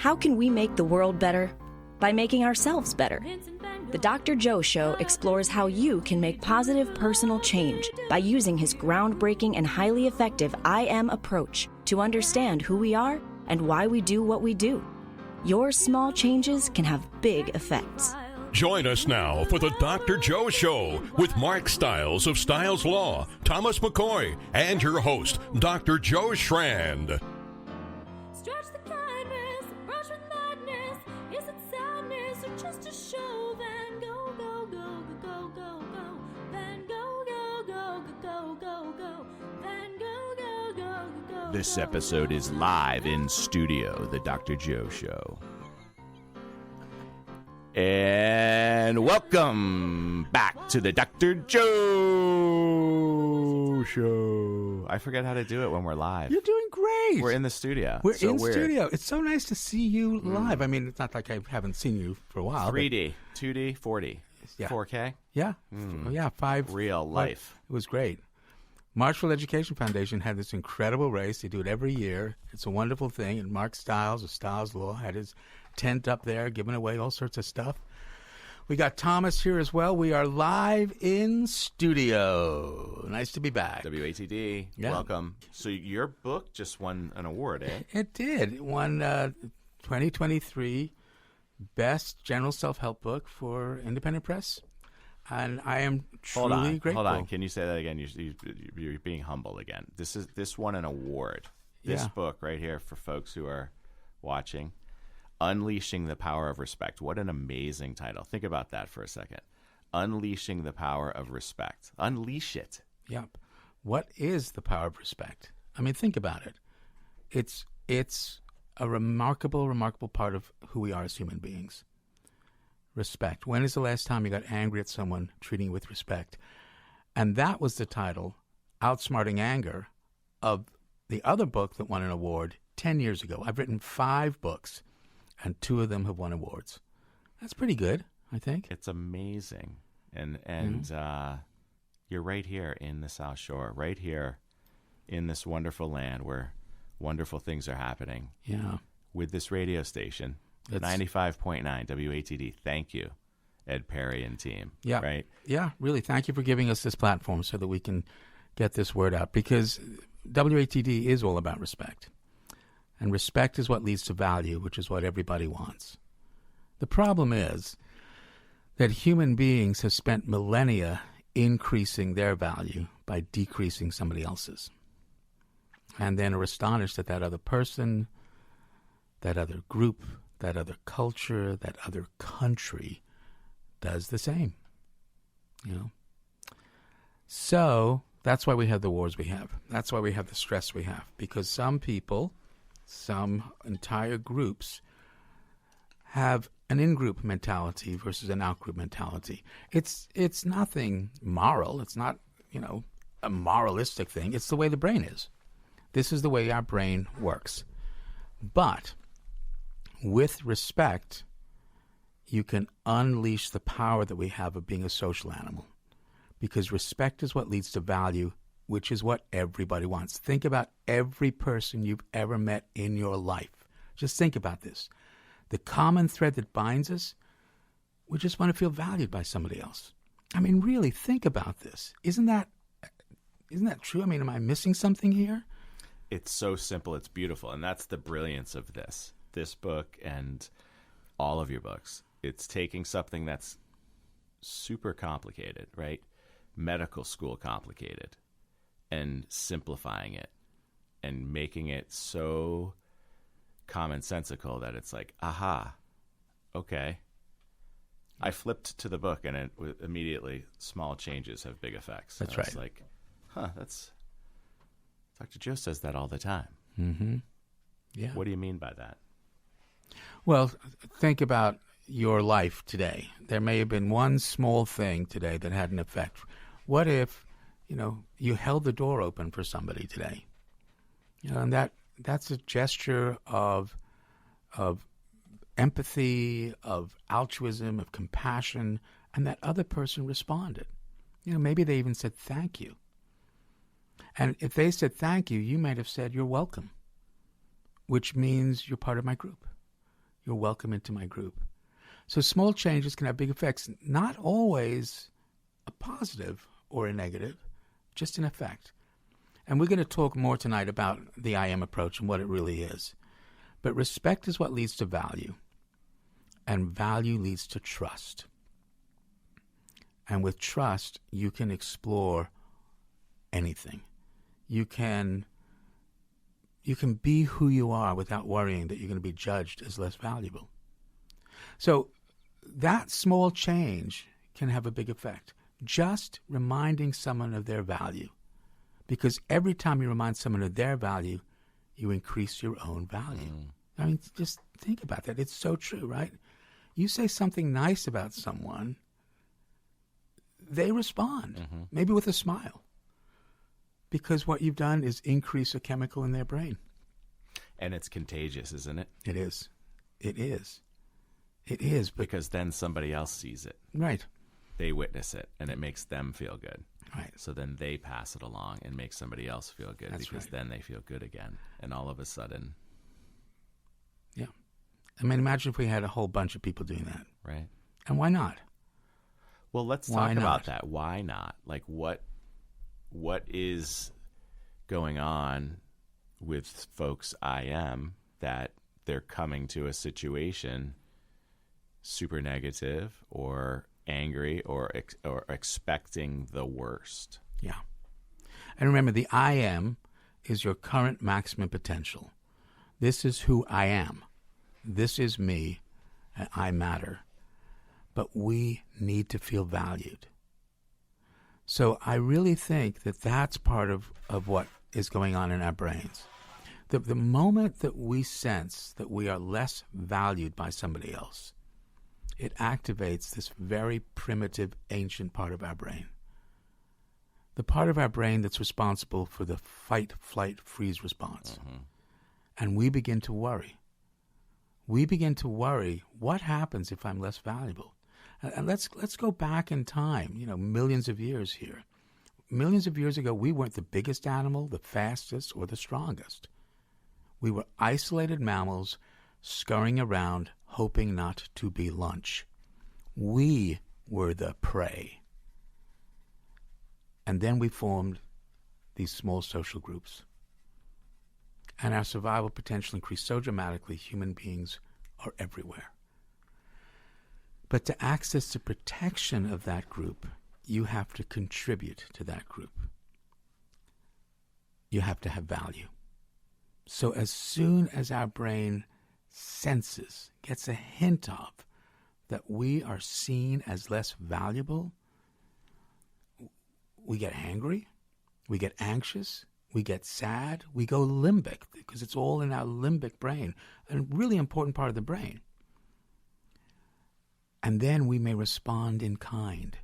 How can we make the world better? By making ourselves better. The Dr. Joe Show explores how you can make positive personal change by using his groundbreaking and highly effective I Am approach to understand who we are and why we do what we do. Your small changes can have big effects. Join us now for the Dr. Joe Show with Mark Stiles of Stiles Law, Thomas McCoy, and your host, Dr. Joe Schrand. Stretch the kindness, brush with madness. Is it sadness or just a show? Then go, go, go, go, go, go. Then go, go, go, go, go, go. Then go, go, go, go. This episode is live in studio, the Dr. Joe Show. And welcome back to the Dr. Joe Show. I forget how to do it when we're live. You're doing great. We're in the studio. We're so in weird. studio. It's so nice to see you live. I mean, it's not like I haven't seen you for a while. 3D, 2D, 4D, Yeah. 4K. Yeah. Yeah, 5. Real life. It was great. Marshall Education Foundation had this incredible race. They do it every year. It's a wonderful thing. And Mark Stiles of Stiles Law had his tent up there giving away all sorts of stuff. We got Thomas here as well. We are live in studio. Nice to be back. WATD, Yeah. welcome. So your book just won an award, eh? It did. It won 2023 Best General Self-Help Book for Independent Press. And I am truly grateful. Hold on. Can you say that again? You're being humble again. This won an award. This Yeah. book right here for folks who are watching, Unleashing the Power of Respect. What an amazing title. Think about that for a second. Unleashing the Power of Respect. Unleash it. Yep. What is the power of respect? I mean, think about it. It's a remarkable part of who we are as human beings. Respect. When is the last time you got angry at someone treating you with respect? And that was the title, Outsmarting Anger, of the other book that won an award 10 years ago. I've written 5 books, and 2 of them have won awards. That's pretty good, I think. It's amazing. And you're right here in the South Shore, right here in this wonderful land where wonderful things are happening. Yeah. With this radio station, 95.9 WATD. Thank you, Ed Perry and team. Yeah. Right? Yeah, really. Thank you for giving us this platform so that we can get this word out, because WATD is all about respect. And respect is what leads to value, which is what everybody wants. The problem is that human beings have spent millennia increasing their value by decreasing somebody else's. And then are astonished that that other person, that other group, that other culture, that other country does the same. You know? So that's why we have the wars we have. That's why we have the stress we have. Because some people, some entire groups, have an in-group mentality versus an out-group mentality. It's nothing moral. It's not, a moralistic thing. It's the way the brain is. This is the way our brain works. But with respect, you can unleash the power that we have of being a social animal. Because respect is what leads to value, which is what everybody wants. Think about every person you've ever met in your life. Just think about this. The common thread that binds us, we just want to feel valued by somebody else. I mean, really, think about this. Isn't that true? I mean, am I missing something here? It's so simple. It's beautiful. And that's the brilliance of this book and all of your books. It's taking something that's super complicated, right? Medical school complicated, and simplifying it and making it so commonsensical that it's like, aha, okay. I flipped to the book and it immediately small changes have big effects. That's And I was right. like, that's Dr. Joe says that all the time. Mm-hmm. Yeah. What do you mean by that? Well, think about your life today. There may have been one small thing today that had an effect. What if, you held the door open for somebody today? And that's a gesture of empathy, of altruism, of compassion, and that other person responded. Maybe they even said thank you. And if they said thank you, you might have said you're welcome, which means you're part of my group. You're welcome into my group. So small changes can have big effects, not always a positive or a negative, just an effect. And we're going to talk more tonight about the I Am approach and what it really is. But respect is what leads to value, and value leads to trust. And with trust, you can explore anything. You can be who you are without worrying that you're going to be judged as less valuable. So that small change can have a big effect. Just reminding someone of their value. Because every time you remind someone of their value, you increase your own value. I mean, just think about that. It's so true, right? You say something nice about someone, they respond, maybe with a smile. Because what you've done is increase a chemical in their brain. And it's contagious, isn't it? It is. It is. It is. Because then somebody else sees it. Right. They witness it, and it makes them feel good. Right. So then they pass it along and make somebody else feel good. That's because right. then they feel good again. And all of a sudden... Yeah. I mean, imagine if we had a whole bunch of people doing that. Right. And why not? Well, let's Why talk not? about that. Why not? Like, what is going on with folks I Am that they're coming to a situation super negative or angry or expecting the worst? Yeah. And remember, the I Am is your current maximum potential. This is who I am. This is me, and I matter. But we need to feel valued. So I really think that that's part of what is going on in our brains. The moment that we sense that we are less valued by somebody else, it activates this very primitive, ancient part of our brain. The part of our brain that's responsible for the fight, flight, freeze response. And we begin to worry. We begin to worry, what happens if I'm less valuable? And let's go back in time, millions of years here. Millions of years ago, we weren't the biggest animal, the fastest, or the strongest. We were isolated mammals scurrying around, hoping not to be lunch. We were the prey. And then we formed these small social groups. And our survival potential increased so dramatically, human beings are everywhere. But to access the protection of that group, you have to contribute to that group. You have to have value. So as soon as our brain senses, gets a hint of, that we are seen as less valuable, we get angry, we get anxious, we get sad, we go limbic, because it's all in our limbic brain, a really important part of the brain. And then we may respond in kind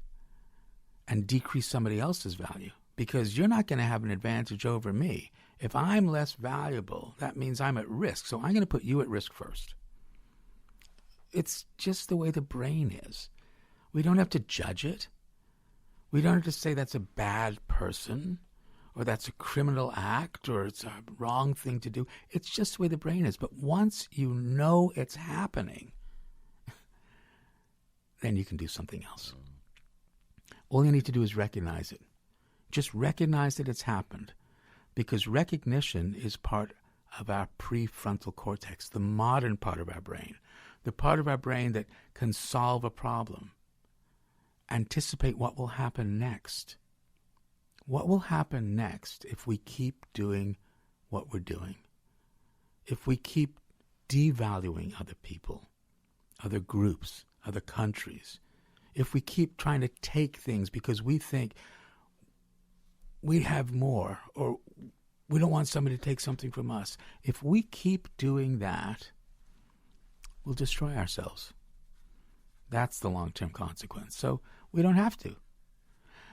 and decrease somebody else's value, because you're not going to have an advantage over me. If I'm less valuable, that means I'm at risk, so I'm going to put you at risk first. It's just the way the brain is. We don't have to judge it. We don't have to say that's a bad person, or that's a criminal act, or it's a wrong thing to do. It's just the way the brain is. But once you know it's happening, then you can do something else. All you need to do is recognize it. Just recognize that it's happened, because recognition is part of our prefrontal cortex, the modern part of our brain, the part of our brain that can solve a problem, anticipate what will happen next. What will happen next if we keep doing what we're doing? If we keep devaluing other people, other groups, other countries, if we keep trying to take things because we think we have more, or we don't want somebody to take something from us, if we keep doing that, we'll destroy ourselves. That's the long-term consequence. So we don't have to.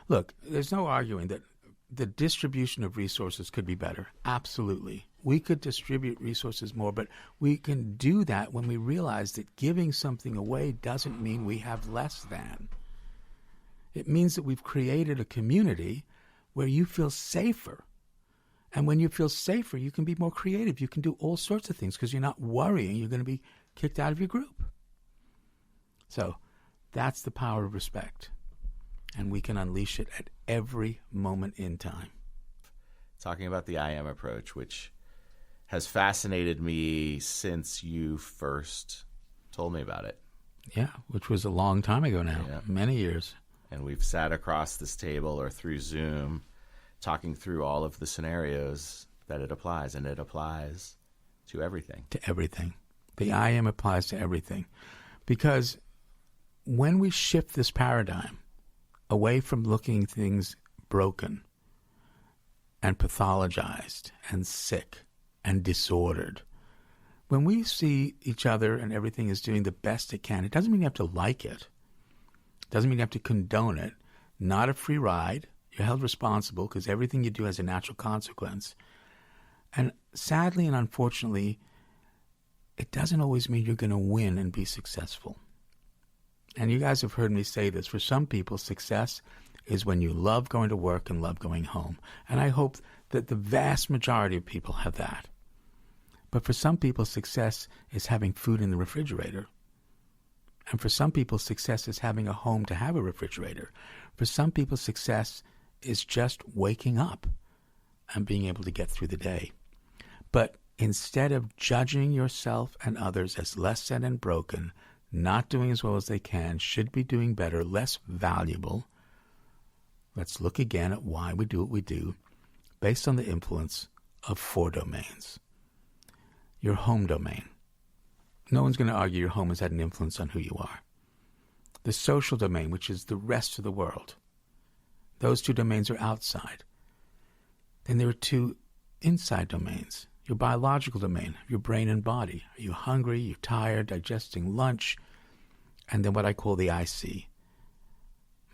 Look, there's no arguing that the distribution of resources could be better. Absolutely. We could distribute resources more, but we can do that when we realize that giving something away doesn't mean we have less than. It means that we've created a community where you feel safer And when you feel safer, you can be more creative. You can do all sorts of things because you're not worrying you're going to be kicked out of your group. So that's the power of respect. And we can unleash it at every moment in time. Talking about the I am approach, which has fascinated me since you first told me about it. Yeah, which was a long time ago now, Yeah. many years. And we've sat across this table or through Zoom talking through all of the scenarios that it applies, and it applies to everything. To everything. The I am applies to everything. Because when we shift this paradigm away from looking things broken and pathologized and sick and disordered, when we see each other and everything is doing the best it can, it doesn't mean you have to like it. It doesn't mean you have to condone it. Not a free ride. You're held responsible because everything you do has a natural consequence. And sadly and unfortunately, it doesn't always mean you're going to win and be successful. And you guys have heard me say this. For some people, success is when you love going to work and love going home. And I hope that the vast majority of people have that. But for some people, success is having food in the refrigerator. And for some people, success is having a home to have a refrigerator. For some people, success is just waking up and being able to get through the day. But instead of judging yourself and others as less than and broken, not doing as well as they can, should be doing better, less valuable, let's look again at why we do what we do based on the influence of 4 domains. Your home domain. No one's going to argue your home has had an influence on who you are. The social domain, which is the rest of the world. Those 2 domains are outside. Then there are 2 inside domains. Your biological domain, your brain and body. Are you hungry? You're tired, digesting lunch? And then what I call the IC.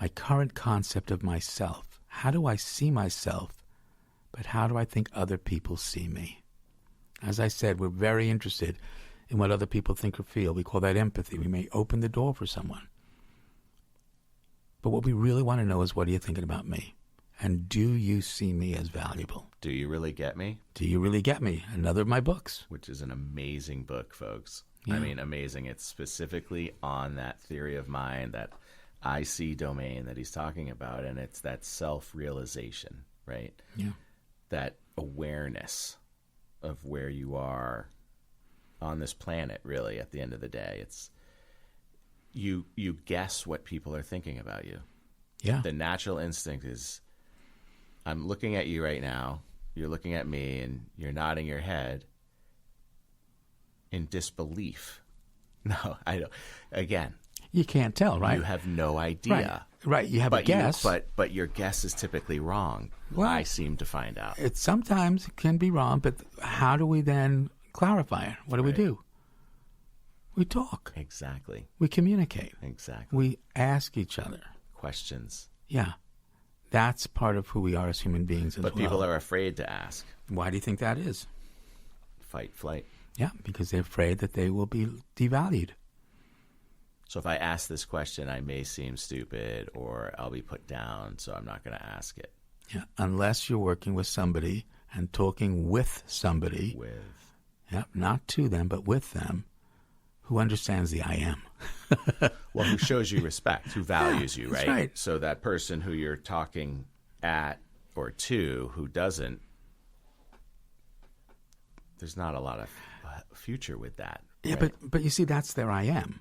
My current concept of myself. How do I see myself? But how do I think other people see me? As I said, we're very interested in what other people think or feel. We call that empathy. We may open the door for someone. But what we really want to know is, what are you thinking about me? And do you see me as valuable? Do you really get me? Do you really get me? Another of my books. Which is an amazing book, folks. Yeah. I mean, amazing. It's specifically on that theory of mind, that IC domain that he's talking about, and it's that self-realization, right? Yeah. That awareness of where you are on this planet, really, at the end of the day. It's you guess what people are thinking about you. Yeah. The natural instinct is, I'm looking at you right now, you're looking at me, and you're nodding your head in disbelief. No, I don't. Again, You can't tell, right? you have no idea. Right. You have a guess. But your guess is typically wrong. Well, I seem to find out. It sometimes can be wrong, but how do we then clarify it? What do we Right. do? We talk. Exactly. We communicate. Exactly. We ask each other. Questions. Yeah. That's part of who we are as human beings as But well. people are afraid to ask. Why do you think that is? Fight, flight. Yeah, because they're afraid that they will be devalued. So if I ask this question, I may seem stupid or I'll be put down, so I'm not going to ask it. Yeah, unless you're working with somebody and talking with somebody, With. yeah, not to them, but with them, who understands the I am. Well, who shows you respect, who values you, that's right? right. So that person who you're talking at or to who doesn't, there's not a lot of future with that. Yeah, right? but you see, that's their I am.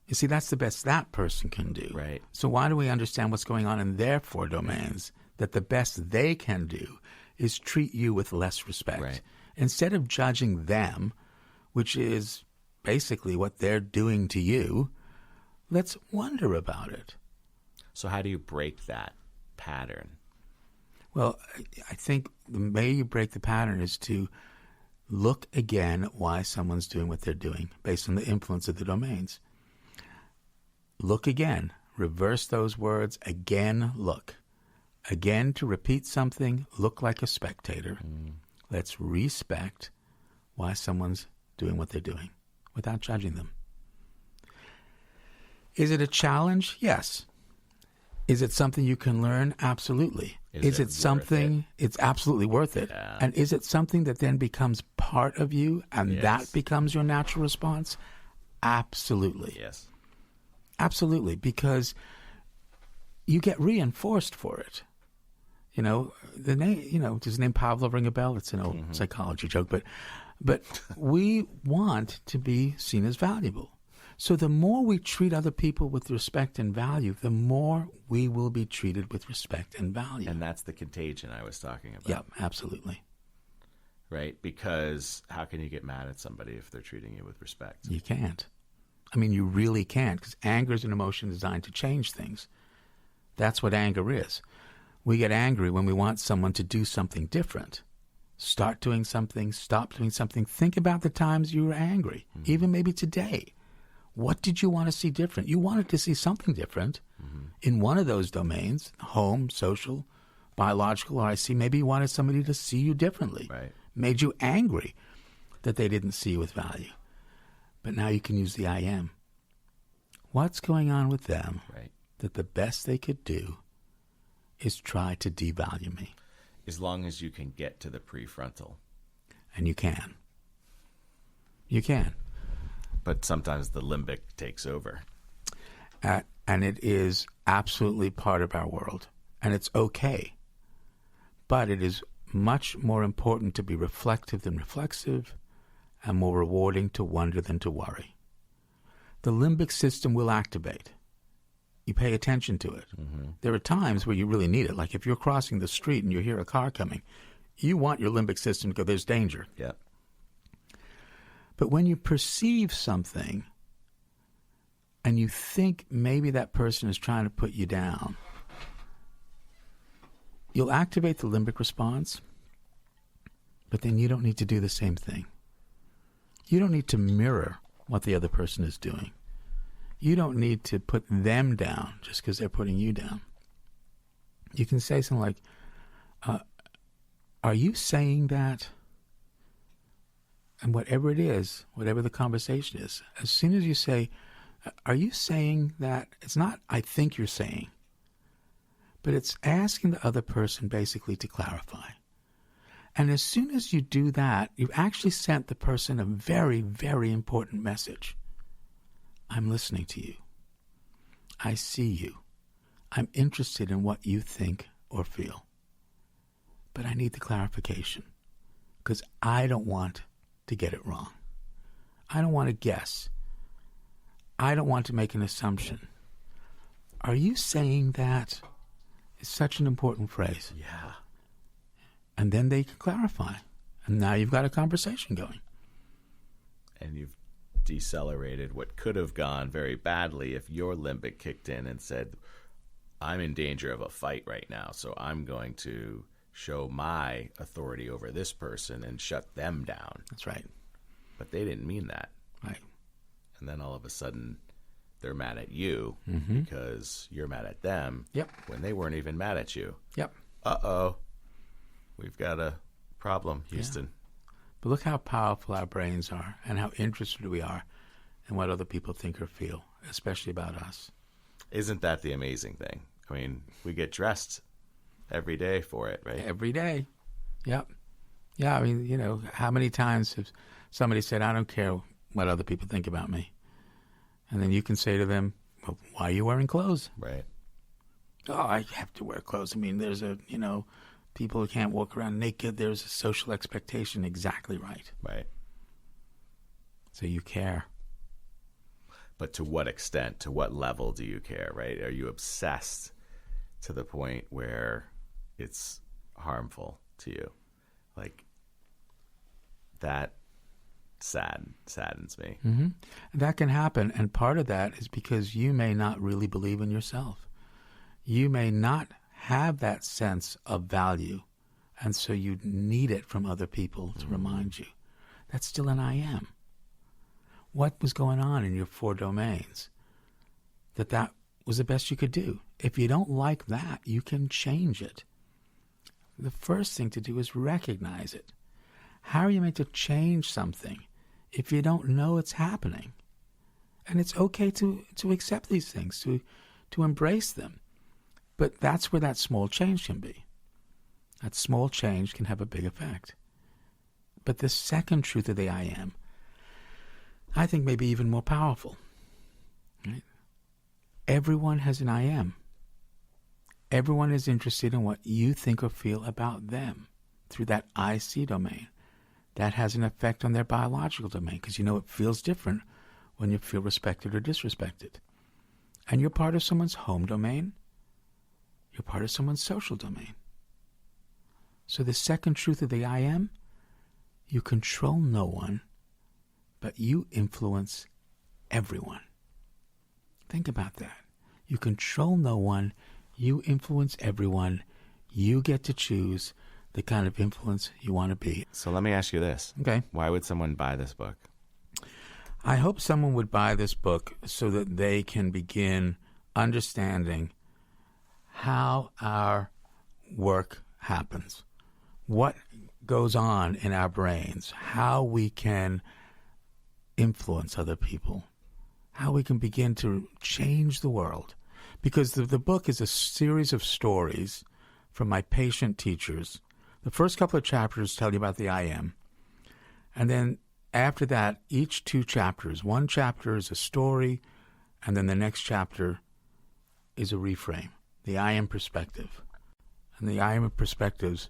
You see, that's the best that person can do. Right. So why do we understand what's going on in their 4 domains? That the best they can do is treat you with less respect. Right. Instead of judging them, which is basically what they're doing to you, let's wonder about it. So how do you break that pattern? Well, I think the way you break the pattern is to look again at why someone's doing what they're doing based on the influence of the domains. Look again. Reverse those words. Again, look. Again, to repeat something, look like a spectator. Let's respect why someone's doing what they're doing without judging them. Is it a challenge? Yes. Is it something you can learn? Absolutely. Is it worth something it's absolutely worth it? Yeah. And is it something that then becomes part of you and Yes. that becomes your natural response? Absolutely. Yes. Absolutely, because you get reinforced for it. You know, the name, does the name Pavlov ring a bell? It's an old psychology joke, but we want to be seen as valuable. So the more we treat other people with respect and value, the more we will be treated with respect and value. And that's the contagion I was talking about. Yep, absolutely. Right? Because how can you get mad at somebody if they're treating you with respect? You can't. I mean, you really can't, because anger is an emotion designed to change things. That's what anger is. We get angry when we want someone to do something different. Start doing something, stop doing something. Think about the times you were angry, even maybe today. What did you want to see different? You wanted to see something different in one of those domains, home, social, biological, or I see maybe you wanted somebody to see you differently. Right. Made you angry that they didn't see you with value. But now you can use the I am. What's going on with them Right. that the best they could do is try to devalue me? As long as you can get to the prefrontal. And you can. You can. But sometimes the limbic takes over. And it is absolutely part of our world. And it's okay. But it is much more important to be reflective than reflexive, and more rewarding to wonder than to worry. The limbic system will activate. You pay attention to it. There are times where you really need it. Like if you're crossing the street and you hear a car coming, you want your limbic system to go, there's danger. Yep. But when you perceive something and you think maybe that person is trying to put you down, you'll activate the limbic response, but then you don't need to do the same thing. You don't need to mirror what the other person is doing. You don't need to put them down just because they're putting you down. You can say something like, are you saying that? And whatever it is, whatever the conversation is, as soon as you say, are you saying that? It's not, I think you're saying, but it's asking the other person basically to clarify. And as soon as you do that, you've actually sent the person a very, very important message. I'm listening to you. I see you. I'm interested in what you think or feel. But I need the clarification because I don't want to get it wrong. I don't want to guess. I don't want to make an assumption. Are you saying that? It's such an important phrase. Yeah. And then they can clarify. And now you've got a conversation going. And you've decelerated what could have gone very badly if your limbic kicked in and said, I'm in danger of a fight right now, so I'm going to show my authority over this person and shut them down. That's right. But they didn't mean that. Right. And then all of a sudden, they're mad at you because you're mad at them Yep. when they weren't even mad at you. Yep. Uh-oh. We've got a problem, Houston. But look how powerful our brains are and how interested we are in what other people think or feel, especially about us. Isn't that the amazing thing? I mean, we get dressed every day for it, right? Every day. Yep. Yeah, I mean, how many times has somebody said, I don't care what other people think about me? And then you can say to them, well, why are you wearing clothes? Right. Oh, I have to wear clothes. I mean, there's people who can't walk around naked. There's a social expectation. Exactly right. Right. So you care. But to what extent, to what level do you care, right? Are you obsessed to the point where it's harmful to you? Like, that saddens me. Mm-hmm. That can happen, and part of that is because you may not really believe in yourself. You may not have that sense of value, and so you need it from other people to remind you. That's still an I am. What was going on in your 4 domains that was the best you could do? If you don't like that, you can change it. The first thing to do is recognize it. How are you meant to change something if you don't know it's happening? And it's okay to accept these things, to embrace them. But that's where that small change can be. That small change can have a big effect. But the second truth of the I am, I think, may be even more powerful. Right? Everyone has an I am. Everyone is interested in what you think or feel about them through that I see domain. That has an effect on their biological domain, because it feels different when you feel respected or disrespected. And you're part of someone's home domain. You're part of someone's social domain. So the second truth of the I am, you control no one, but you influence everyone. Think about that. You control no one, you influence everyone. You get to choose the kind of influence you want to be. So let me ask you this. Okay. Why would someone buy this book? I hope someone would buy this book so that they can begin understanding how our work happens, what goes on in our brains, how we can influence other people, how we can begin to change the world. Because the book is a series of stories from my patient teachers. The first couple of chapters tell you about the I am. And then after that, each 2 chapters, one chapter is a story, and then the next chapter is a reframe, the I am perspective. And the I am perspectives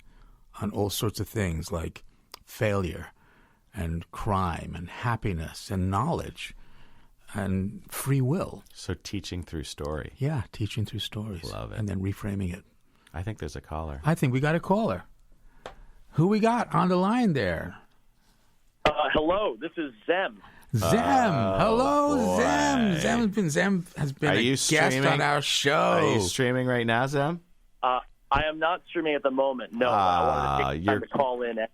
on all sorts of things like failure and crime and happiness and knowledge and free will. So teaching through story. Yeah, teaching through stories. Love it. And then reframing it. I think there's a caller. I think we got a caller. Who we got on the line there? Hello, this is Zem. Zem. Hello, boy. Zem. Zem has been Are a you guest streaming? on our show. Are you streaming right now, Zem? I am not streaming at the moment. No, I wanted to take time to call in anyway.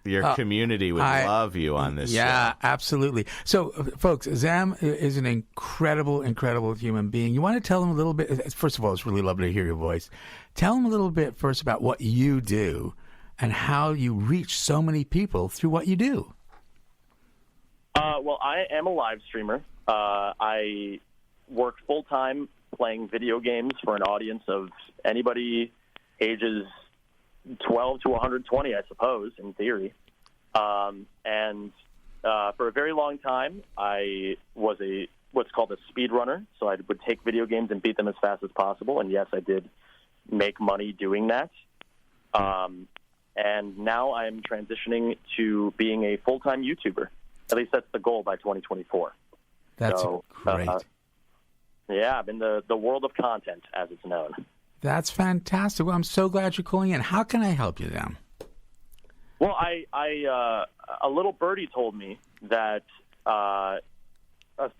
Your community would love you on this Yeah, show. absolutely. So, folks, Zem is an incredible, incredible human being. You want to tell them a little bit? First of all, it's really lovely to hear your voice. Tell them a little bit first about what you do and how you reach so many people through what you do. Well, I am a live streamer. I work full-time playing video games for an audience of anybody ages 12 to 120, I suppose, in theory. And for a very long time, I was what's called a speedrunner. So I would take video games and beat them as fast as possible. And yes, I did make money doing that. And now I'm transitioning to being a full-time YouTuber. At least that's the goal by 2024. That's great. Yeah, I'm in the world of content, as it's known. That's fantastic. Well, I'm so glad you're calling in. How can I help you, Zem? Well, a little birdie told me that a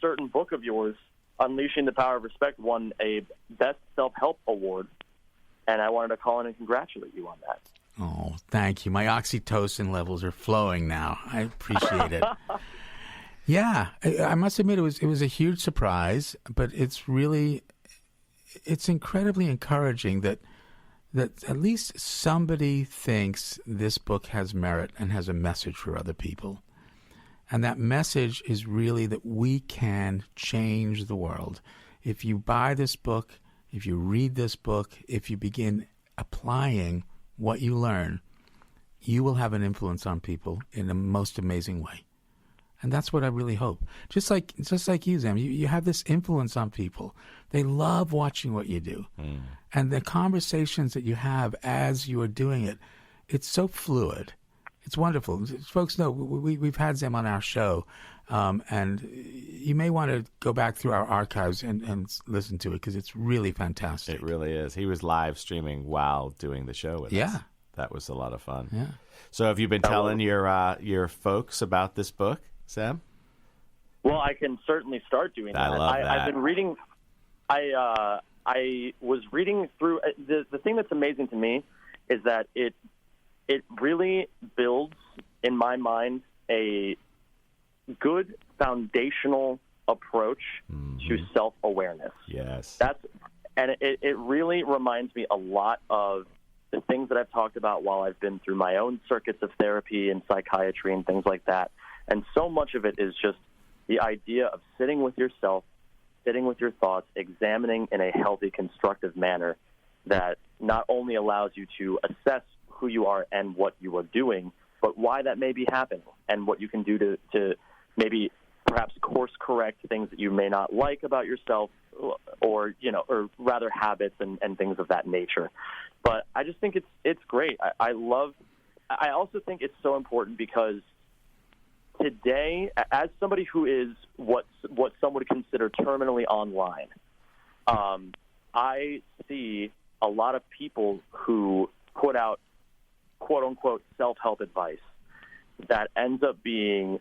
certain book of yours, Unleashing the Power of Respect, won a Best Self-Help Award, and I wanted to call in and congratulate you on that. Oh, thank you. My oxytocin levels are flowing now. I appreciate it. Yeah, I must admit it was a huge surprise, but it's incredibly encouraging that at least somebody thinks this book has merit and has a message for other people. And that message is really that we can change the world. If you buy this book, if you read this book, if you begin applying what you learn, you will have an influence on people in the most amazing way. And that's what I really hope. Just like you, Zem, you have this influence on people. They love watching what you do. And the conversations that you have as you are doing it, it's so fluid. It's wonderful. Folks know we've had Zem on our show, and you may want to go back through our archives and listen to it because it's really fantastic. It really is. He was live streaming while doing the show with us. Yeah. That was a lot of fun. Yeah. So have you been telling your folks about this book, Sam? Well, I can certainly start doing that. I love that. I've been reading. I was reading through the thing that's amazing to me is that it really builds in my mind a good foundational approach to self-awareness. Yes. It really reminds me a lot of the things that I've talked about while I've been through my own circuits of therapy and psychiatry and things like that. And so much of it is just the idea of sitting with yourself, sitting with your thoughts, examining in a healthy, constructive manner, that not only allows you to assess who you are and what you are doing, but why that may be happening and what you can do to maybe perhaps course correct things that you may not like about yourself, or rather habits and things of that nature. But I just think it's great. I also think it's so important because today, as somebody who is what some would consider terminally online, I see a lot of people who put out quote-unquote self-help advice that ends up being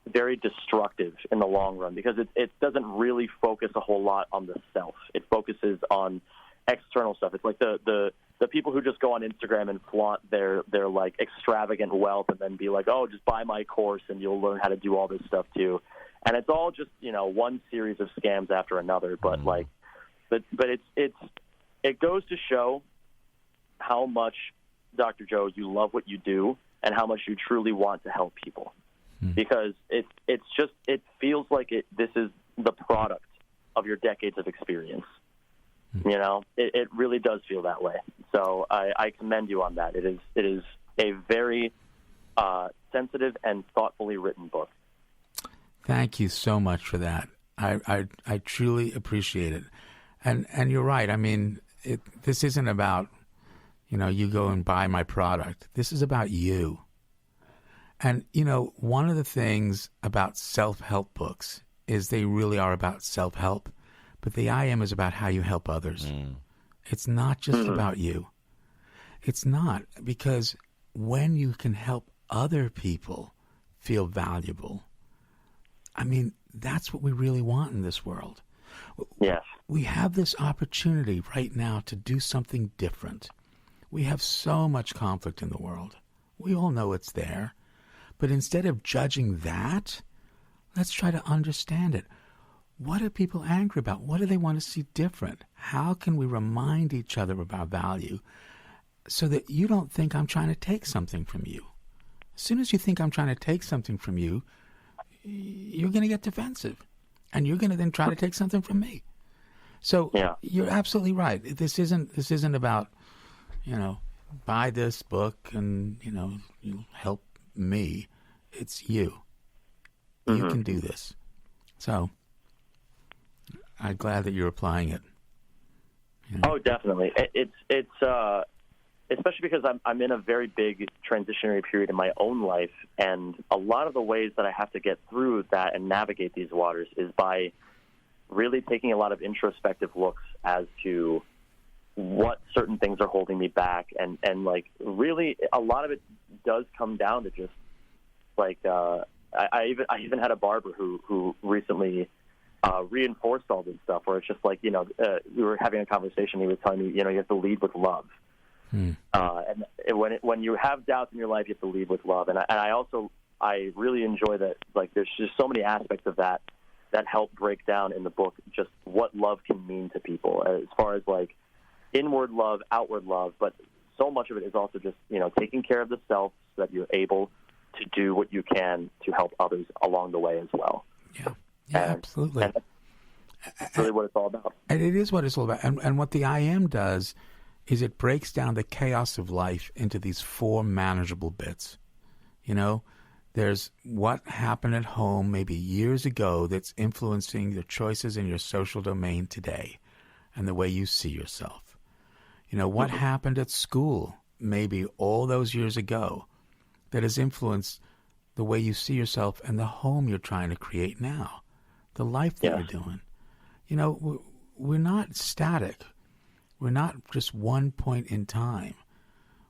very destructive in the long run because it doesn't really focus a whole lot on the self. It focuses on external stuff. It's like the people who just go on Instagram and flaunt their like extravagant wealth and then be like, oh, just buy my course and you'll learn how to do all this stuff too. And it's all just, one series of scams after another. But but it goes to show how much, Dr. Joe, you love what you do and how much you truly want to help people. Because it feels like this is the product of your decades of experience. It really does feel that way. So I commend you on that. It is a very sensitive and thoughtfully written book. Thank you so much for that. I truly appreciate it. And you're right. I mean, this isn't about, you go and buy my product. This is about you. And, one of the things about self-help books is they really are about self-help, but the I Am is about how you help others. It's not just about you. It's not, because when you can help other people feel valuable, I mean, that's what we really want in this world. Yes. We have this opportunity right now to do something different. We have so much conflict in the world. We all know it's there. But instead of judging that, let's try to understand it. What are people angry about? What do they want to see different? How can we remind each other of our value so that you don't think I'm trying to take something from you? As soon as you think I'm trying to take something from you, you're going to get defensive. And you're going to then try to take something from me. So You're absolutely right. This isn't about, buy this book and, you'll help me. It's you. You can do this. So I'm glad that you're applying it. Oh, definitely. It's especially because I'm in a very big transitionary period in my own life, and a lot of the ways that I have to get through that and navigate these waters is by really taking a lot of introspective looks as to what certain things are holding me back, and like really a lot of it does come down to just like I even had a barber who recently reinforced all this stuff, where it's just like we were having a conversation. He was telling me you have to lead with love, and when you have doubts in your life, you have to lead with love. And I really enjoy that. Like there's just so many aspects of that help break down in the book just what love can mean to people, as far as like inward love, outward love, but so much of it is also just, taking care of the self so that you're able to do what you can to help others along the way as well. Yeah, absolutely. And that's really what it's all about. And it is what it's all about. And what the I Am does is it breaks down the chaos of life into these 4 manageable bits. There's what happened at home maybe years ago that's influencing your choices in your social domain today and the way you see yourself. What happened at school maybe all those years ago that has influenced the way you see yourself and the home you're trying to create now, the life that you're doing. We're not static. We're not just one point in time.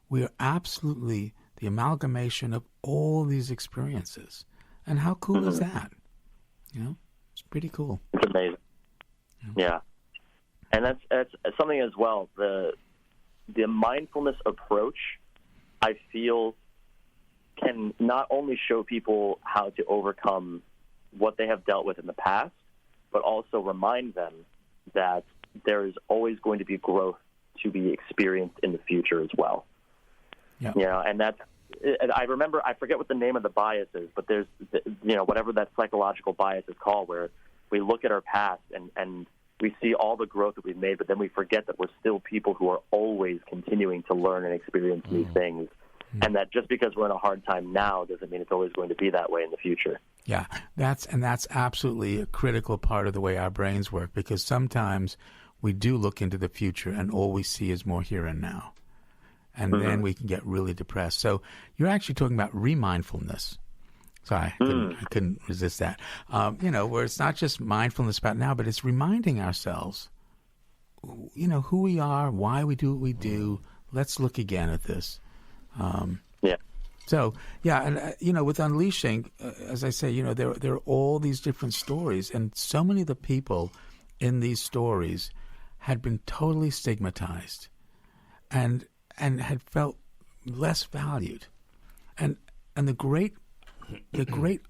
We are absolutely the amalgamation of all these experiences. And how cool is that? It's pretty cool. It's amazing. Yeah. And that's something as well. The mindfulness approach, I feel, can not only show people how to overcome what they have dealt with in the past, but also remind them that there is always going to be growth to be experienced in the future as well. Yeah. And that's, I remember, I forget what the name of the bias is, but there's, whatever that psychological bias is called, where we look at our past and we see all the growth that we've made, but then we forget that we're still people who are always continuing to learn and experience new things. And that just because we're in a hard time now doesn't mean it's always going to be that way in the future. Yeah, that's absolutely a critical part of the way our brains work, because sometimes we do look into the future and all we see is more here and now. And then we can get really depressed. So you're actually talking about remindfulness. Sorry, I couldn't resist that. Where it's not just mindfulness about now, but it's reminding ourselves, who we are, why we do what we do. Let's look again at this. So, and with Unleashing, as I say, there are all these different stories, and so many of the people in these stories had been totally stigmatized and had felt less valued. And the great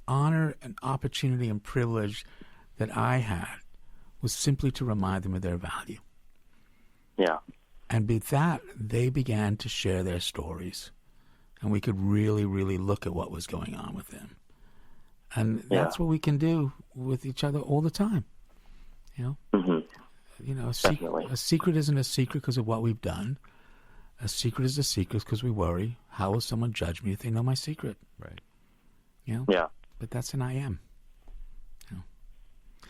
honor and opportunity and privilege that I had was simply to remind them of their value. Yeah. And with that, they began to share their stories. And we could really, really look at what was going on with them. And that's what we can do with each other all the time. A secret isn't a secret because of what we've done. A secret is a secret because we worry. How will someone judge me if they know my secret? Right. Yeah. But that's an I am.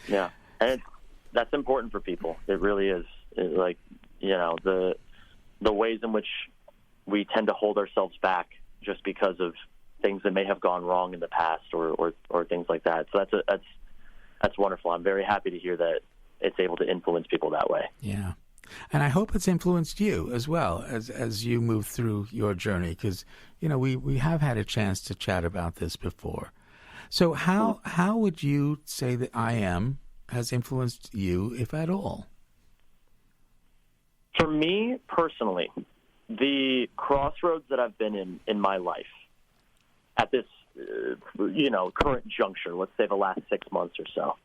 Yeah. And that's important for people. It really is. The ways in which we tend to hold ourselves back just because of things that may have gone wrong in the past or things like that. So that's wonderful. I'm very happy to hear that it's able to influence people that way. Yeah. And I hope it's influenced you as well as you move through your journey, because, we have had a chance to chat about this before. So how would you say that I Am has influenced you, if at all? For me personally, the crossroads that I've been in my life at this, current juncture, let's say the last 6 months or so,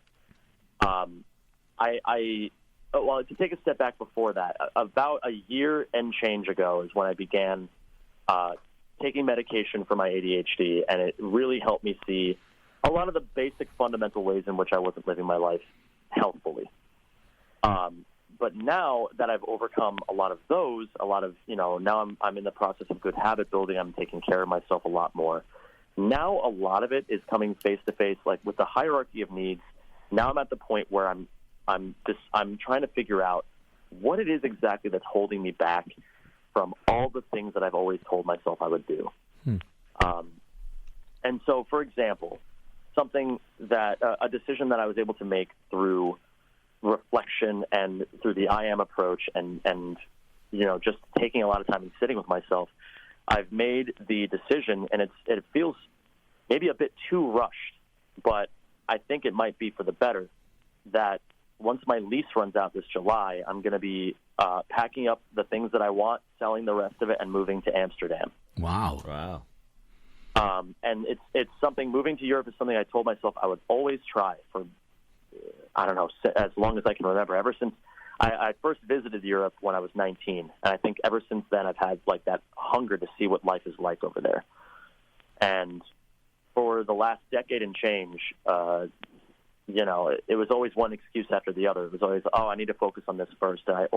to take a step back before that, about a year and change ago is when I began taking medication for my ADHD, and it really helped me see a lot of the basic fundamental ways in which I wasn't living my life healthfully. But now that I've overcome a lot of those, now I'm in the process of good habit building. I'm taking care of myself a lot more. Now a lot of it is coming face to face, like with the hierarchy of needs. Now I'm at the point where I'm trying to figure out what it is exactly that's holding me back from all the things that I've always told myself I would do. And so, for example, a decision that I was able to make through reflection and through the I Am approach and just taking a lot of time and sitting with myself, I've made the decision, and it feels maybe a bit too rushed, but I think it might be for the better, that once my lease runs out this July, I'm going to be packing up the things that I want, selling the rest of it, and moving to Amsterdam. Wow. And it's something, moving to Europe is something I told myself I would always try for, as long as I can remember. Ever since I first visited Europe when I was 19, and I think ever since then I've had like that hunger to see what life is like over there. And for the last decade and change, it was always one excuse after the other. It was always, I need to focus on this first, I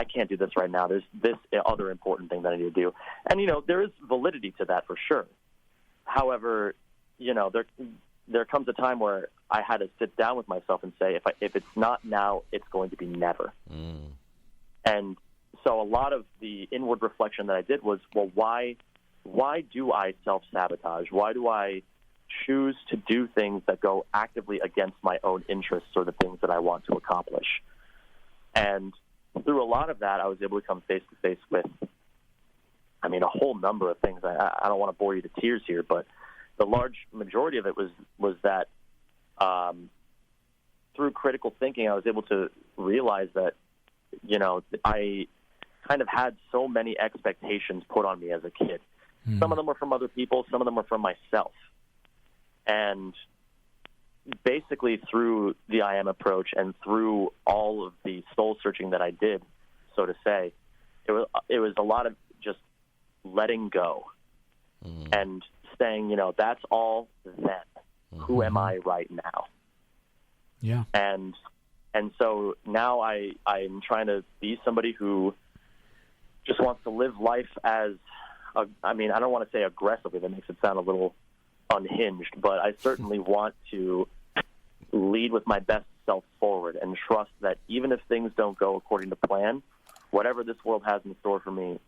can't do this right now. There's this other important thing that I need to do. And, there is validity to that for sure. However, there comes a time where I had to sit down with myself and say, if it's not now, it's going to be never. And so a lot of the inward reflection that I did was, well, why do I self-sabotage? Why do I choose to do things that go actively against my own interests or the things that I want to accomplish? And through a lot of that, I was able to come face to face with, a whole number of things. I don't want to bore you to tears here, but the large majority of it was that through critical thinking, I was able to realize that, I kind of had so many expectations put on me as a kid. Some of them were from other people, some of them were from myself. And basically through the I Am approach and through all of the soul searching that I did, so to say, it was a lot of just letting go and saying, that's all then. Who am I right now? Yeah. And And so now I'm trying to be somebody who just wants to live life as, I don't want to say aggressively. That makes it sound a little unhinged. But I certainly want to lead with my best self forward and trust that even if things don't go according to plan, whatever this world has in store for me,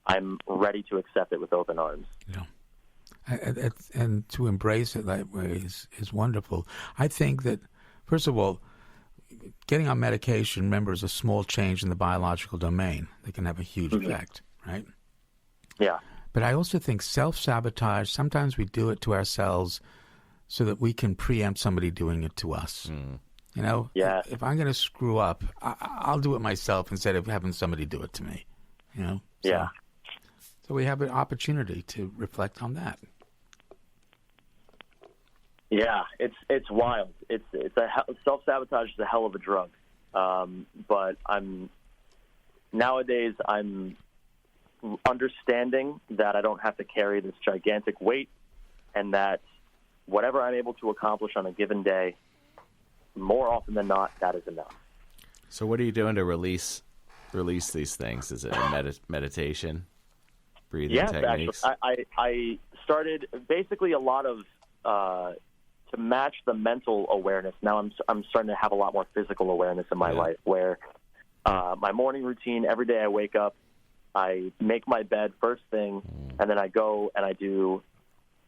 I'm ready to accept it with open arms. Yeah. And to embrace it that way is wonderful. I think that, first of all, getting on medication, remember, is a small change in the biological domain that can have a huge effect, right? Yeah. But I also think self-sabotage, sometimes we do it to ourselves so that we can preempt somebody doing it to us. You know, Yeah. if I'm going to screw up, I'll do it myself instead of having somebody do it to me, you know? Yeah. So we have an opportunity to reflect on that. Yeah, it's wild. Self-sabotage is a hell of a drug. But nowadays I'm understanding that I don't have to carry this gigantic weight, and that whatever I'm able to accomplish on a given day, more often than not, that is enough. So what are you doing to release these things? Is it a meditation, breathing techniques? Actually, I started basically a lot of to match the mental awareness. Now I'm starting to have a lot more physical awareness in my life, where my morning routine, every day I wake up, I make my bed first thing, and then I go and I do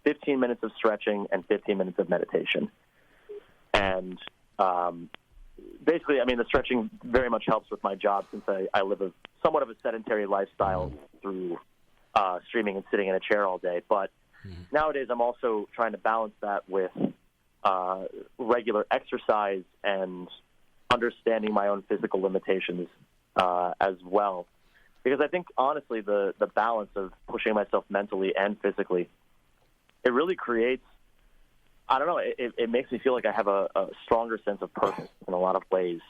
15 minutes of stretching and 15 minutes of meditation. And basically, the stretching very much helps with my job, since I live somewhat of a sedentary lifestyle through streaming and sitting in a chair all day. But nowadays I'm also trying to balance that with regular exercise and understanding my own physical limitations as well. Because I think, honestly, the balance of pushing myself mentally and physically, it really creates, I don't know, it makes me feel like I have a stronger sense of purpose in a lot of ways,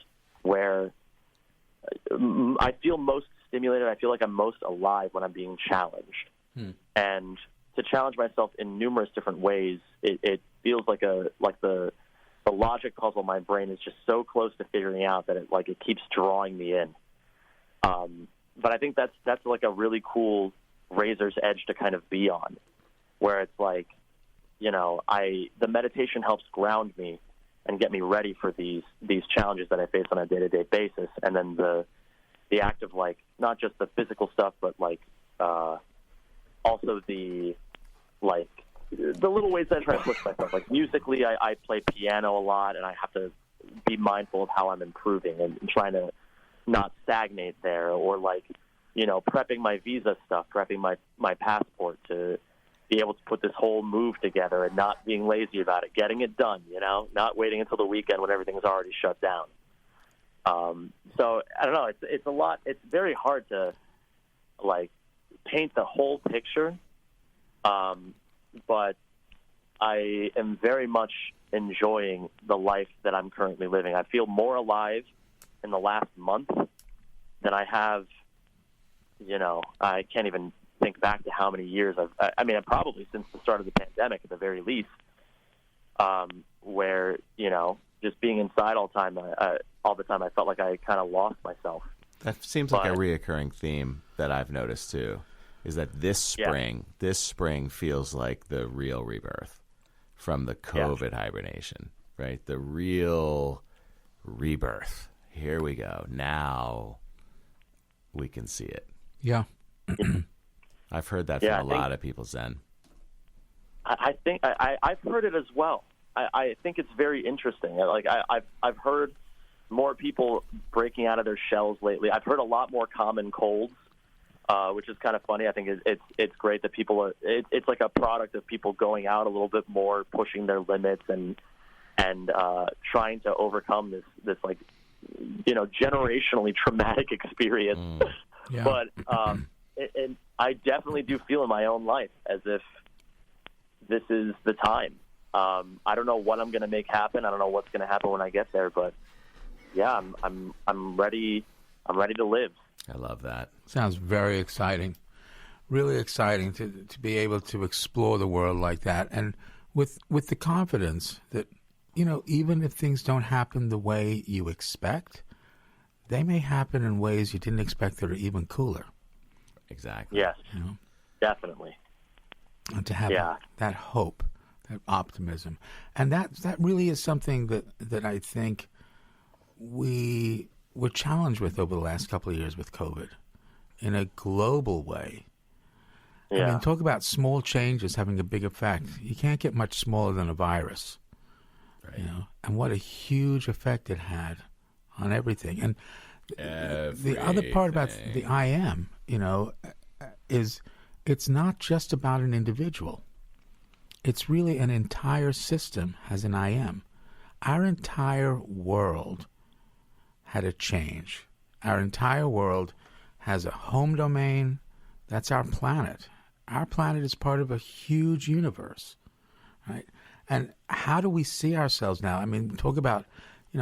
where I feel most stimulated. I feel like I'm most alive when I'm being challenged. And to challenge myself in numerous different ways, it feels like the logic puzzle in my brain is just so close to figuring out that it keeps drawing me in. But I think that's like a really cool razor's edge to kind of be on, where it's like, the meditation helps ground me and get me ready for these challenges that I face on a day-to-day basis. And then the act of, not just the physical stuff, but also the little ways that I try to push myself. Like musically, I play piano a lot, and I have to be mindful of how I'm improving and trying to not stagnate there, or prepping my visa stuff, prepping my passport to be able to put this whole move together and not being lazy about it, getting it done, not waiting until the weekend when everything's already shut down. So I don't know, it's a lot. It's very hard to paint the whole picture. But I am very much enjoying the life that I'm currently living. I feel more alive in the last month than I have, I can't even think back to how many years probably since the start of the pandemic at the very least, where, just being inside all the time, I felt like I kind of lost myself. That seems like a reoccurring theme that I've noticed too, is that this spring feels like the real rebirth from the COVID hibernation, right? The real rebirth. Here we go. Now we can see it. Yeah. I've heard that from a lot of people, Zen. I think I've heard it as well. I think it's very interesting. I've heard more people breaking out of their shells lately. I've heard a lot more common colds, which is kind of funny. I think it's great that people are. It's like a product of people going out a little bit more, pushing their limits, and trying to overcome this generationally traumatic experience. Yeah. But I definitely do feel in my own life as if this is the time. I don't know what I'm going to make happen. I don't know what's going to happen when I get there, but yeah, I'm ready. I'm ready to live. I love that. Sounds very exciting. Really exciting to be able to explore the world like that, and with the confidence that even if things don't happen the way you expect, they may happen in ways you didn't expect that are even cooler. Exactly. Yes, definitely. And to have that hope, that optimism. And that really is something that I think we were challenged with over the last couple of years with COVID in a global way. Yeah. I mean, talk about small changes having a big effect. You can't get much smaller than a virus, Right. And what a huge effect it had on everything. And the other part about the IM, is it's not just about an individual. It's really an entire system has an IM. Our entire world had a change. Our entire world has a home domain. That's our planet. Our planet is part of a huge universe, right? And how do we see ourselves now? I mean, talk about,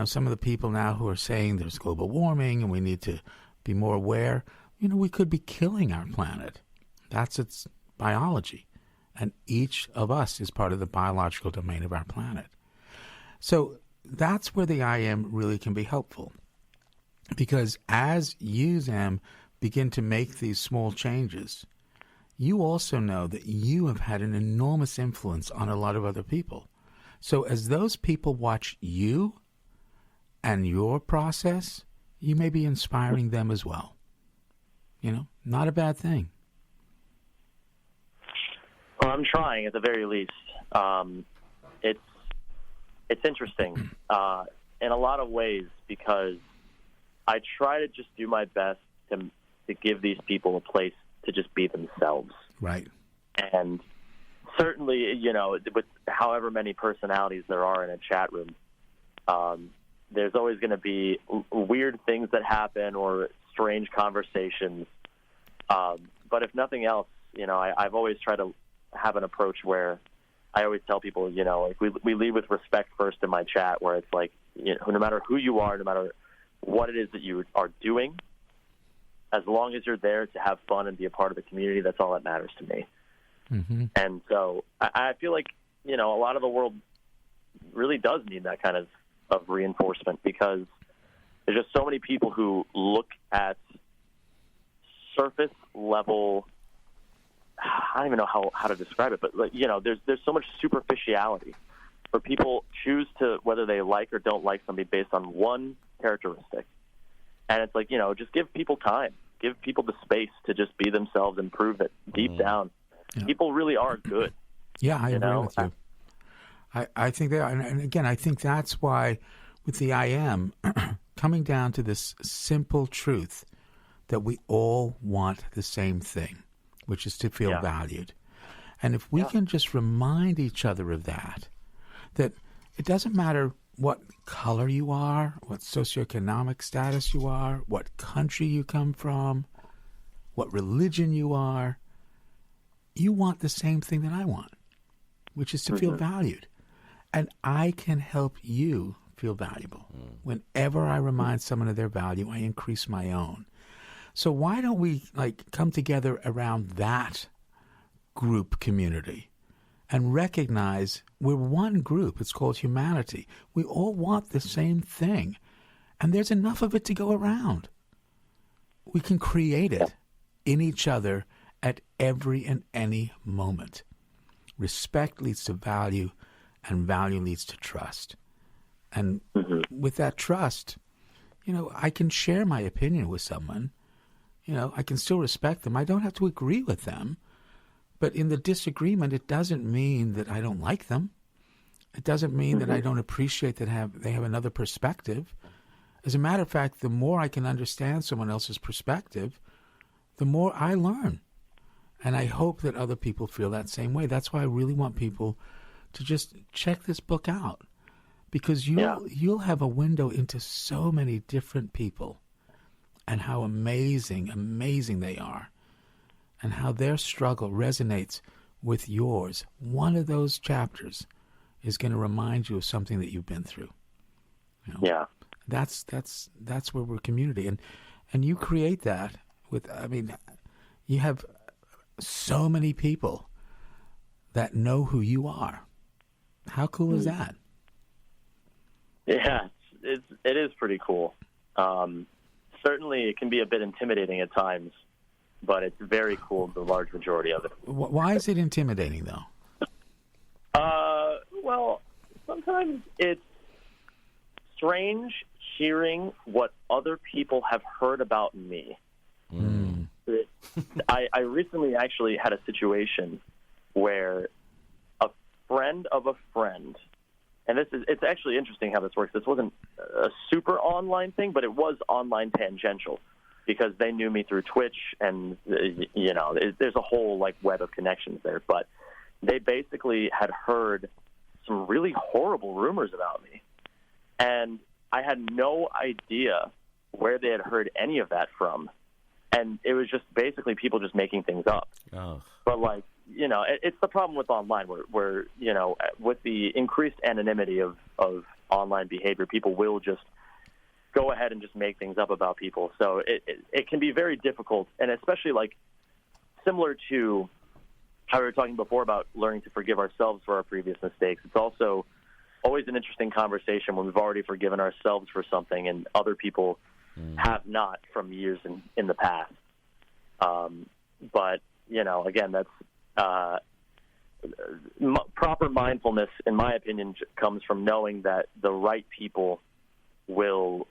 some of the people now who are saying there's global warming and we need to be more aware. We could be killing our planet. That's its biology. And each of us is part of the biological domain of our planet. So that's where the IM really can be helpful. Because as you, Zam, begin to make these small changes, you also know that you have had an enormous influence on a lot of other people. So as those people watch you and your process, you may be inspiring them as well. Not a bad thing. Well, I'm trying at the very least. It's interesting in a lot of ways because I try to just do my best to give these people a place to just be themselves. Right. And certainly, with however many personalities there are in a chat room, there's always going to be weird things that happen or strange conversations. But if nothing else, I've always tried to have an approach where I always tell people, like we lead with respect first in my chat, where it's like, no matter who you are, no matter what it is that you are doing, as long as you're there to have fun and be a part of the community, that's all that matters to me. Mm-hmm. And so I feel like, a lot of the world really does need that kind of reinforcement because there's just so many people who look at surface level. I don't even know how to describe it, but there's so much superficiality where people choose to whether they like or don't like somebody based on one characteristic. And it's like, just give people time. Give people the space to just be themselves and prove that deep down, people really are good. Yeah, I agree with you. I think they are. And again, I think that's why with the IM, coming down to this simple truth that we all want the same thing, which is to feel valued. And if we can just remind each other of that it doesn't matter what color you are, what socioeconomic status you are, what country you come from, what religion you are, you want the same thing that I want, which is to feel valued. And I can help you feel valuable. Whenever I remind someone of their value, I increase my own. So why don't we come together around that group community and recognize we're one group. It's called humanity. We all want the same thing, and there's enough of it to go around. We can create it in each other at every and any moment. Respect leads to value, and value leads to trust. And with that trust, I can share my opinion with someone. I can still respect them. I don't have to agree with them. But in the disagreement, it doesn't mean that I don't like them. It doesn't mean that I don't appreciate that they have another perspective. As a matter of fact, the more I can understand someone else's perspective, the more I learn. And I hope that other people feel that same way. That's why I really want people to just check this book out. Because you'll have a window into so many different people and how amazing they are. And how their struggle resonates with yours. One of those chapters is going to remind you of something that you've been through. Yeah, that's where we're community, and you create that with. I mean, you have so many people that know who you are. How cool is that? Yeah, it is pretty cool. Certainly, it can be a bit intimidating at times, but it's very cool, the large majority of it. Why is it intimidating, though? Well, sometimes it's strange hearing what other people have heard about me. I recently actually had a situation where a friend of a friend, and it's actually interesting how this works. This wasn't a super online thing, but it was online tangential because they knew me through Twitch, and there's a whole web of connections there. But they basically had heard some really horrible rumors about me, and I had no idea where they had heard any of that from. And it was just basically people just making things up. Oh. But, it's the problem with online where with the increased anonymity of online behavior, people will just go ahead and just make things up about people. So it can be very difficult, and especially, similar to how we were talking before about learning to forgive ourselves for our previous mistakes. It's also always an interesting conversation when we've already forgiven ourselves for something and other people have not from years in the past. But, again, that's proper mindfulness, in my opinion, comes from knowing that the right people will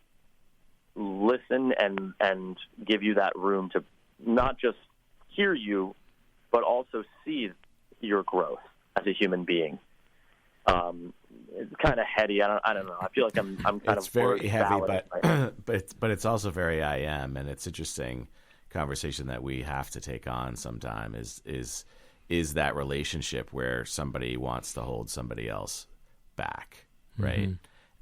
listen and give you that room to not just hear you, but also see your growth as a human being. It's kind of heady. I don't know. I feel like I'm kind it's of very heavy, right but it's also very I am, and it's interesting conversation that we have to take on sometime. Is that relationship where somebody wants to hold somebody else back, right?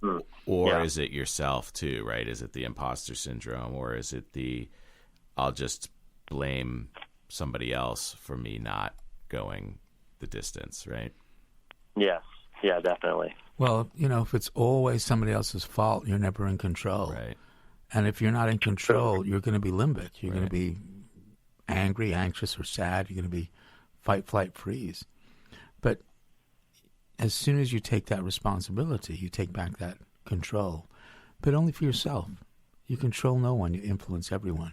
Mm-hmm. Or is it yourself too, right? Is it the imposter syndrome, or is it I'll just blame somebody else for me not going the distance, right? Yes. Yeah, definitely. Well, if it's always somebody else's fault, you're never in control. Right. And if you're not in control, you're going to be limbic. You're going to be angry, anxious, or sad. You're going to be fight, flight, freeze. But as soon as you take that responsibility, you take back that control, but only for yourself. You control no one. You influence everyone.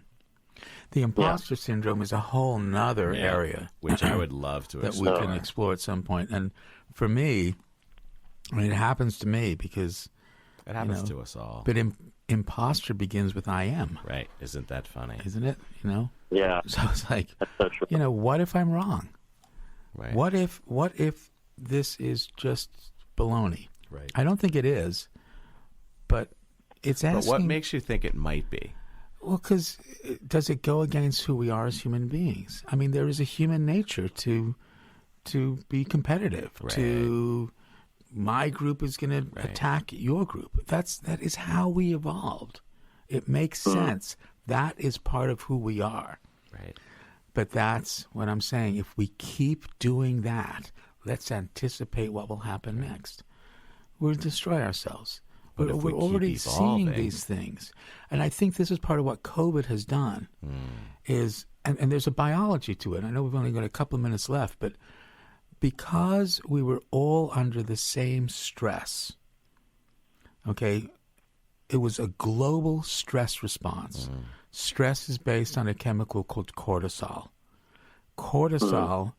The imposter syndrome is a whole nother area, which I would love to that we can explore at some point. And for me, it happens to me because it happens to us all. But imposter begins with I am. Right? Isn't that funny? Isn't it? Yeah. So it's like, that's so true. What if I'm wrong? Right. What if this is just baloney? Right. I don't think it is, but it's asking. But what makes you think it might be? Well, because does it go against who we are as human beings? I mean, there is a human nature to be competitive. Right. To my group is going to attack your group. That is how we evolved. It makes sense. That is part of who we are. Right. But that's what I'm saying. If we keep doing that, let's anticipate what will happen next. We'll destroy ourselves. But We're already seeing these things. And I think this is part of what COVID has done is, and there's a biology to it. I know we've only got a couple of minutes left, but because we were all under the same stress, okay, it was a global stress response. Stress is based on a chemical called cortisol. Cortisol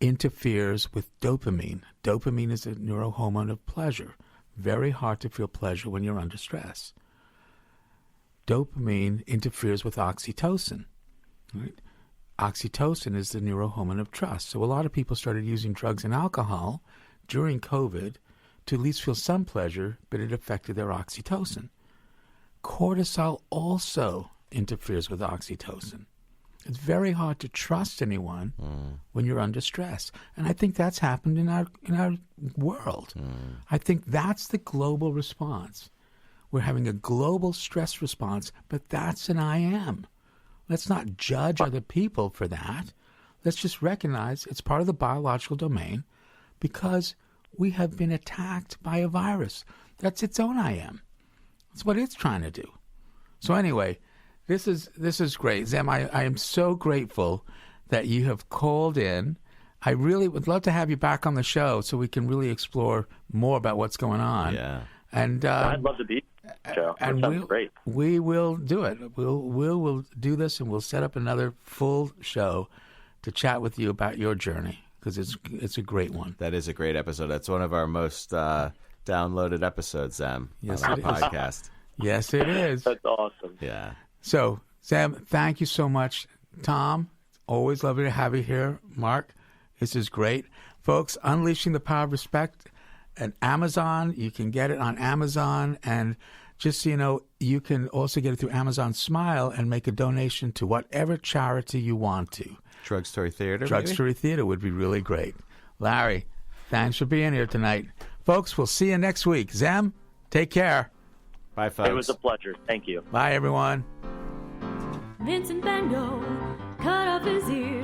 interferes with dopamine. Dopamine is a neurohormone of pleasure. Very hard to feel pleasure when you're under stress. Dopamine interferes with oxytocin. Right? Oxytocin is the neurohormone of trust. So a lot of people started using drugs and alcohol during COVID to at least feel some pleasure, but it affected their oxytocin. Cortisol also interferes with oxytocin. It's very hard to trust anyone when you're under stress. And I think that's happened in our world. I think that's the global response. We're having a global stress response, but that's an I am. Let's not judge other people for that. Let's just recognize it's part of the biological domain because we have been attacked by a virus. That's its own I am. That's what it's trying to do. So anyway, this is great. Zem, I am so grateful that you have called in. I really would love to have you back on the show so we can really explore more about what's going on. Yeah. And I'd love to be Joe. That sounds great. We will do it. We'll do this, and we'll set up another full show to chat with you about your journey, because it's a great one. That is a great episode. That's one of our most downloaded episodes, Sam, Yes, on our it is. podcast. Yes, it is. That's awesome. Yeah. So, Sam, thank you so much. Tom, always lovely to have you here. Mark, this is great. Folks, Unleashing the Power of Respect at Amazon. You can get it on Amazon. And just so you know, you can also get it through Amazon Smile and make a donation to whatever charity you want to. Drug Story Theater. Drug maybe? Story Theater would be really great. Larry, thanks for being here tonight. Folks, we'll see you next week. Zem, take care. Bye, folks. It was a pleasure. Thank you. Bye, everyone. Vincent Van Gogh cut off his ear.